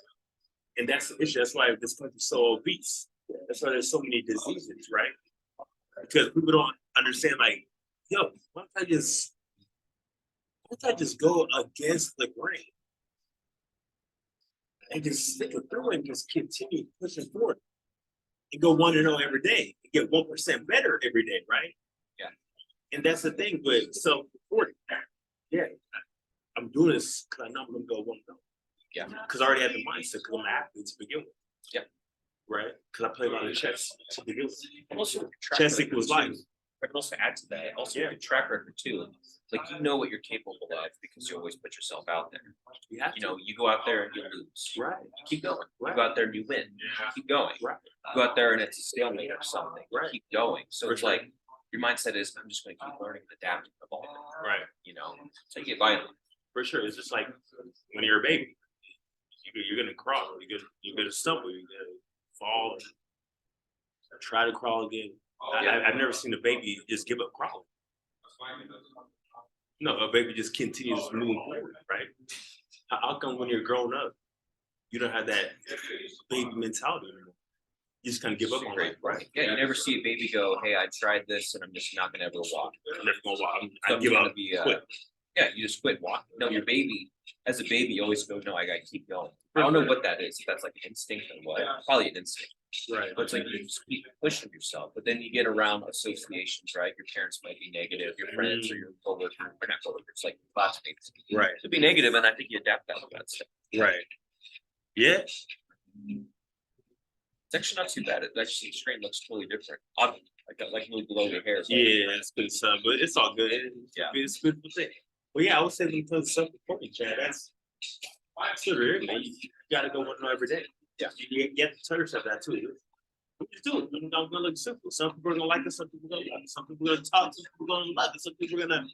Speaker 1: And that's the issue. That's why this country's so obese. That's why there's so many diseases, right? Because people don't understand, like, yo, why don't I just go against the grain and just stick it through and just continue pushing forward and go 1-0 every day, and get 1% better every day, right?
Speaker 2: Yeah.
Speaker 1: And that's the thing with self-reporting. Yeah, I'm doing this because I know I'm gonna go 1-0.
Speaker 2: Yeah.
Speaker 1: Because I already had the mindset because I'm an athlete to begin with.
Speaker 2: Yep.
Speaker 1: Right? Because I play a lot of chess to begin with.
Speaker 2: And also with your track
Speaker 1: Chess
Speaker 2: record
Speaker 1: equals
Speaker 2: too.
Speaker 1: life.
Speaker 2: I can also add to that. Also,
Speaker 1: Yeah.
Speaker 2: with your track record too. Like you know what you're capable of because you always put yourself out there.
Speaker 1: You have
Speaker 2: You know, you go out there and you lose.
Speaker 1: Right.
Speaker 2: You keep going.
Speaker 1: Right.
Speaker 2: You go out there and you win. You keep going.
Speaker 1: Right.
Speaker 2: You go out there and it's a stalemate or something. You
Speaker 1: Right.
Speaker 2: keep going. So
Speaker 1: For
Speaker 2: it's
Speaker 1: sure.
Speaker 2: like your mindset is I'm just going to keep learning and adapting, evolving.
Speaker 1: Right.
Speaker 2: You know, so you get by.
Speaker 1: For sure. It's just like when you're a baby. You're gonna crawl. You're gonna stumble. You're gonna fall. And try to crawl again. I've never seen a baby just give up crawling. No, a baby just continues moving forward, right? How come when you're grown up, you don't have that baby mentality anymore? You just kind of give up on
Speaker 2: Great,
Speaker 1: it, right?
Speaker 2: Yeah, you never see a baby go, "Hey, I tried this and I'm just not gonna ever walk."
Speaker 1: I'm never gonna walk.
Speaker 2: So
Speaker 1: I
Speaker 2: I'm
Speaker 1: give
Speaker 2: gonna
Speaker 1: up.
Speaker 2: be,
Speaker 1: Quit.
Speaker 2: Yeah, you just quit walking. No, your baby, as a baby, you always go, "No, I gotta keep going." I don't know what that is. If that's like an instinct or what. Probably an instinct.
Speaker 1: Right.
Speaker 2: But it's like you just keep pushing yourself. But then you get around associations, right? Your parents might be negative, your friends or your coworkers, or not coworkers, like classmates.
Speaker 1: Right.
Speaker 2: To be negative, and I think you adapt that to that stuff.
Speaker 1: Right. Yeah.
Speaker 2: It's actually not too bad. It actually the screen looks totally different. Like really below your hair.
Speaker 1: Yeah, it's good stuff, but it's all good.
Speaker 2: Yeah.
Speaker 1: It's a beautiful thing. Well, yeah, I would say because of self-reporting, Chad, that's literally, man. You gotta go 1-0 every day.
Speaker 2: Yeah.
Speaker 1: You have to tell yourself that too. Just do it. I'm gonna look simple. Some people are gonna like it, some people are gonna love it, some people are gonna talk, some people are gonna love it, some people are gonna.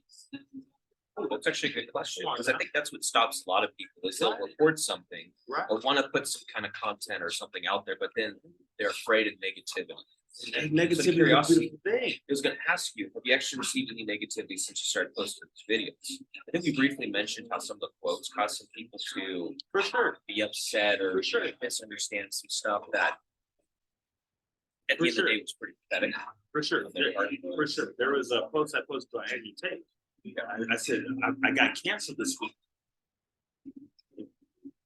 Speaker 2: Oh, That's actually a good question, because I think that's what stops a lot of people, is they'll report something
Speaker 1: Right.
Speaker 2: or wanna put some kind of content or something out there, but then they're afraid of negativity.
Speaker 1: And negativity is a
Speaker 2: curiosity.
Speaker 1: beautiful thing.
Speaker 2: I was gonna ask you, have you actually received any negativity since you started posting these videos? I think we briefly mentioned how some of the quotes caused some people to
Speaker 1: For sure.
Speaker 2: be upset or
Speaker 1: For sure.
Speaker 2: misunderstand some stuff that at
Speaker 1: For
Speaker 2: the end of the
Speaker 1: sure.
Speaker 2: day was pretty pathetic.
Speaker 1: For sure. For sure. There was a post I posted on Andrew Tate. I said, I got canceled this week.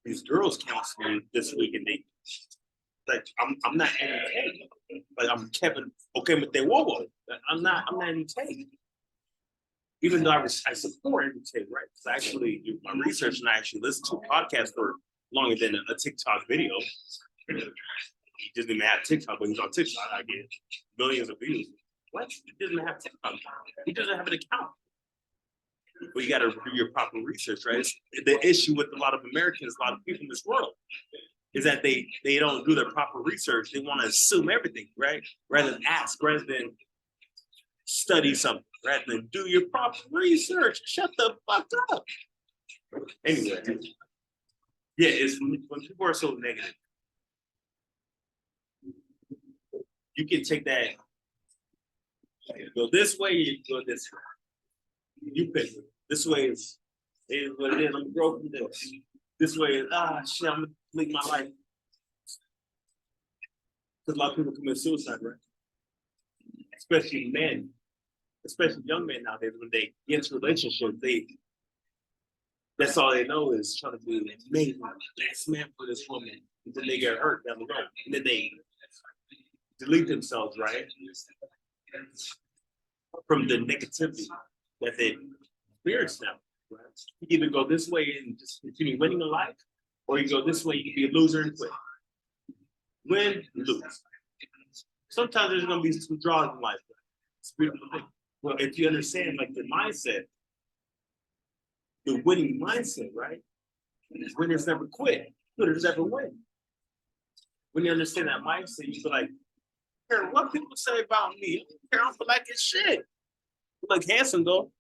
Speaker 1: These girls canceled me this week, and they like I'm not Andrew Tate, but I'm Kevin Okemetewowo. I'm not Andrew Tate. Even though I support Andrew Tate, right? Because I actually do my research and I actually listen to a podcast for longer than a TikTok video. He doesn't even have TikTok, but he's on TikTok. I get millions of views. What? He doesn't have TikTok. He doesn't have an account. But you got to do your proper research, right? The issue with a lot of Americans, a lot of people in this world, is that they don't do their proper research. They want to assume everything, right? Rather than ask, rather than study something, rather than do your proper research. Shut the fuck up. Anyway, yeah, it's when people are so negative. You can take that, go this way, you go this way. You pick it. This way is what it is. I'm broke from this. This way is shit, I'm gonna leave my life. Because a lot of people commit suicide, right? Especially men, especially young men nowadays, when they get into relationships, that's all they know is trying to be an amazing best man for this woman. And then they get hurt down the road. And then they delete themselves, right? From the negativity that they experience now. Right? You either go this way and just continue winning in life, or you go this way, you can be a loser and quit. Win, lose. Sometimes there's gonna be some draws in life. It's a beautiful thing. Well, if you understand like the mindset, the winning mindset, right? Winners never quit. Quitters never win. When you understand that mindset, you feel like, care what people say about me. I don't feel like it's shit. You look handsome though,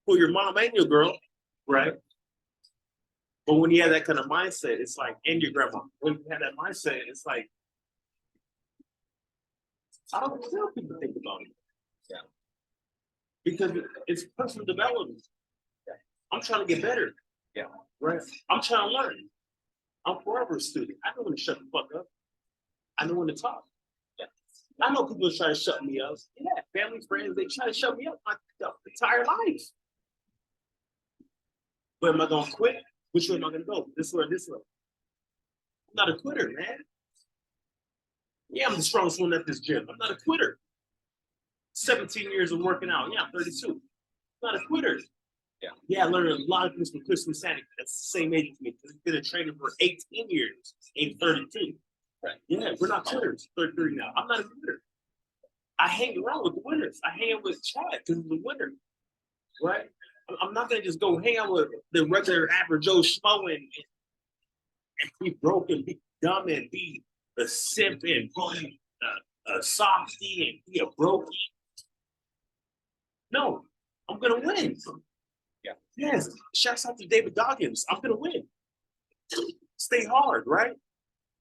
Speaker 1: for your mom and your girl, right? But when you have that kind of mindset, it's like, and your grandma, when you have that mindset, it's like, I don't care what people think about me.
Speaker 2: Yeah.
Speaker 1: Because it's personal development.
Speaker 2: Yeah.
Speaker 1: I'm trying to get better.
Speaker 2: Yeah.
Speaker 1: Right? I'm trying to learn. I'm forever a student. I know when to shut the fuck up. I know when to talk. Yeah. I know people try to shut me up. Yeah, family, friends, they try to shut me up my entire life. But am I gonna quit? Which way am I gonna go? This way or this way? I'm not a quitter, man. Yeah, I'm the strongest one at this gym. I'm not a quitter. 17 years of working out. Yeah, I'm 32. I'm not a quitter. Yeah, I learned a lot of things from Chris Musanic. That's the same age as me. He's been a trainer for 18 years. Ain't 32. Right. Yeah, we're not quitters. 33 now. I'm not a quitter. I hang around with the winners. I hang out with Chad because he's a winner. Right? I'm not gonna just go hang out with the regular average Joe Schmo and be broken, be dumb, and be a simp and be a softy and be a brokey. No, I'm gonna win.
Speaker 2: Yeah.
Speaker 1: Yes. Shouts out to David Goggins. I'm gonna win. Stay hard, right?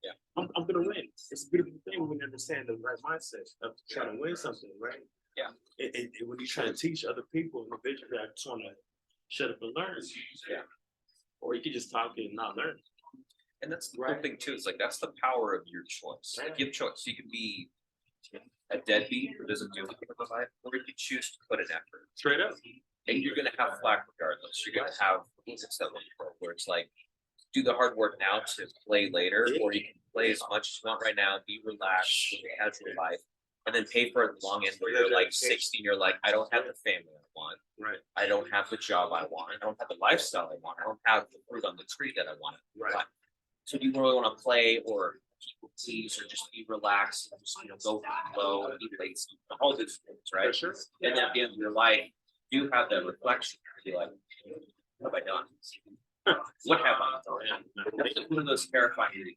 Speaker 2: Yeah.
Speaker 1: I'm gonna win. It's a beautiful thing when you understand the right mindset of trying to win something, right?
Speaker 2: Yeah.
Speaker 1: And when you're trying to teach other people, eventually I just want to shut up and learn.
Speaker 2: Yeah.
Speaker 1: Or you can just talk and not learn.
Speaker 2: And that's the cool thing too. It's like that's the power of your choice. Like you have choice. You can be a deadbeat who doesn't do anything with life, or you can choose to put an effort.
Speaker 1: Straight up.
Speaker 2: And you're gonna have flack regardless. You're gonna have where it's like do the hard work now to play later, or you can play as much as you want right now, be relaxed, live a casual life, and then pay for it long end where you're like 60 and you're like, I don't have the family I want.
Speaker 1: Right.
Speaker 2: I don't have the job I want. I don't have the lifestyle I want. I don't have the fruit on the tree that I want.
Speaker 1: Right.
Speaker 2: So do you really want to play or people please or just be relaxed and just go with the flow and be lazy, all these things, right?
Speaker 1: For sure.
Speaker 2: And then at the end of your life, you have that reflection to be like, what have I done? What have I done? One of those terrifying things.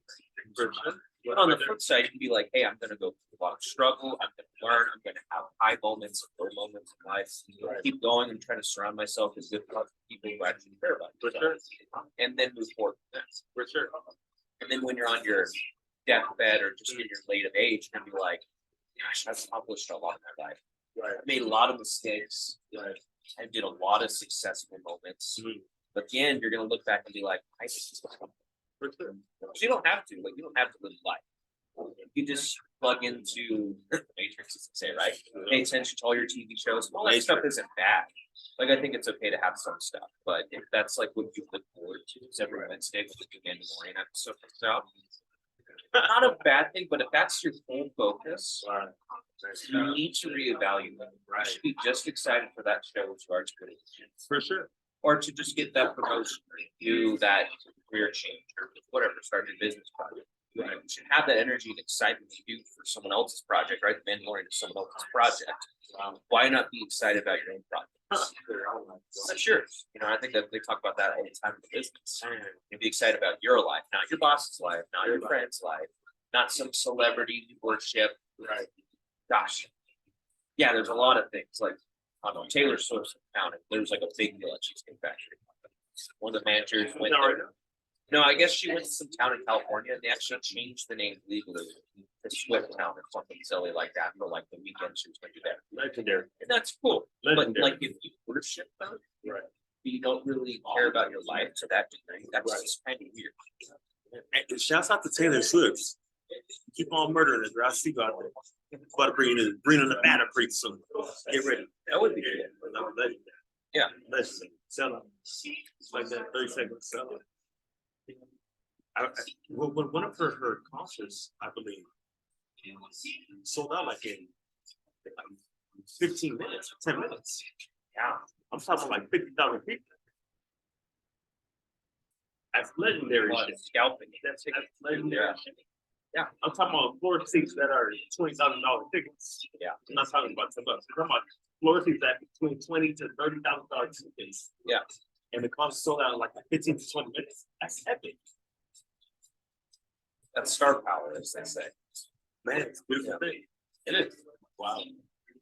Speaker 1: For sure.
Speaker 2: But on the flip side, you can be like, hey, I'm gonna go through a lot of struggle, I'm gonna learn, I'm gonna have high moments, low moments in life. Keep going and try to surround myself with good people who actually care about
Speaker 1: For
Speaker 2: it.
Speaker 1: sure.
Speaker 2: And then move forward from there.
Speaker 1: For sure.
Speaker 2: And then when you're on your deathbed or just in your late of age, you're gonna be like, gosh, I've accomplished a lot in my life.
Speaker 1: Right.
Speaker 2: I made a lot of mistakes.
Speaker 1: Right.
Speaker 2: I did a lot of successful moments.
Speaker 1: Mhm.
Speaker 2: But again, you're gonna look back and be like, I just
Speaker 1: For sure.
Speaker 2: you don't have to, like, you don't have to live life. You just plug into the Matrix, as they say, right? Pay attention to all your TV shows. All that stuff isn't bad. Like, I think it's okay to have some stuff, but if that's like what you look forward to, is every Wednesday with the new Mandalorian episode comes out. Not a bad thing, but if that's your full focus,
Speaker 1: Right.
Speaker 2: you need to reevaluate. You should be just excited for that show as you are to put it in.
Speaker 1: For sure.
Speaker 2: Or to just get that promotion, or do that career change, or whatever, start your business project. You should have that energy and excitement to do for someone else's project, right? The Mandalorian is someone else's project. Why not be excited about your own project? That's yours. You know, I think that they talk about that all the time in the business. And be excited about your life, not your boss's life, not your friend's life, not some celebrity you worship.
Speaker 1: Right.
Speaker 2: Gosh. Yeah, there's a lot of things like, I don't know, Taylor Swift's in town, and there's like a big deal at Cheesecake Factory. One of the managers went there. No, I guess she went to some town in California and they actually changed the name legally to Swift Town or something silly like that for like the weekend she was gonna do there.
Speaker 1: Legendary.
Speaker 2: And that's cool. But
Speaker 1: Legendary.
Speaker 2: like if you worship them,
Speaker 1: Right.
Speaker 2: you don't really care about your life to that degree, that's
Speaker 1: Right.
Speaker 2: just kind of weird.
Speaker 3: And shouts out to Taylor Swift. Keep on murdering it, girl. I see you out there. About to bring in the banner pretty soon. Get ready.
Speaker 2: That would be cool.
Speaker 3: No, legendary.
Speaker 2: Yeah.
Speaker 3: Legendary. Sell out. It's like that 30 seconds. Sell out. One of her concerts, I believe, sold out like in 15 minutes, 10 minutes.
Speaker 1: Yeah.
Speaker 3: I'm talking like 50,000 people.
Speaker 1: That's legendary
Speaker 2: A lot
Speaker 1: shit.
Speaker 2: of scalping.
Speaker 1: That's legendary
Speaker 2: Yeah.
Speaker 1: shit. Yeah, I'm talking about floor seats that are $20,000 tickets.
Speaker 2: Yeah.
Speaker 1: I'm not talking about $10. I'm talking about floor seats that between $20,000 to $30,000 tickets.
Speaker 2: Yeah.
Speaker 1: And the concert sold out in like 15 to 20 minutes. That's epic.
Speaker 2: That's star power, as they say.
Speaker 1: Man, it's a beautiful thing.
Speaker 2: It is.
Speaker 1: Wow.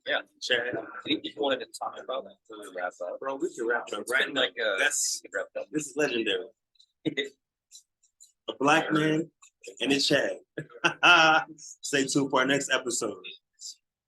Speaker 2: Yeah.
Speaker 1: Chad,
Speaker 2: Anything you wanted to talk about that before we wrap up?
Speaker 1: bro, we can wrap up
Speaker 2: It's
Speaker 1: right
Speaker 2: been
Speaker 1: now.
Speaker 2: like
Speaker 3: That's
Speaker 2: wrap up.
Speaker 3: this is legendary. A black man and his Chad. Stay tuned for our next episode.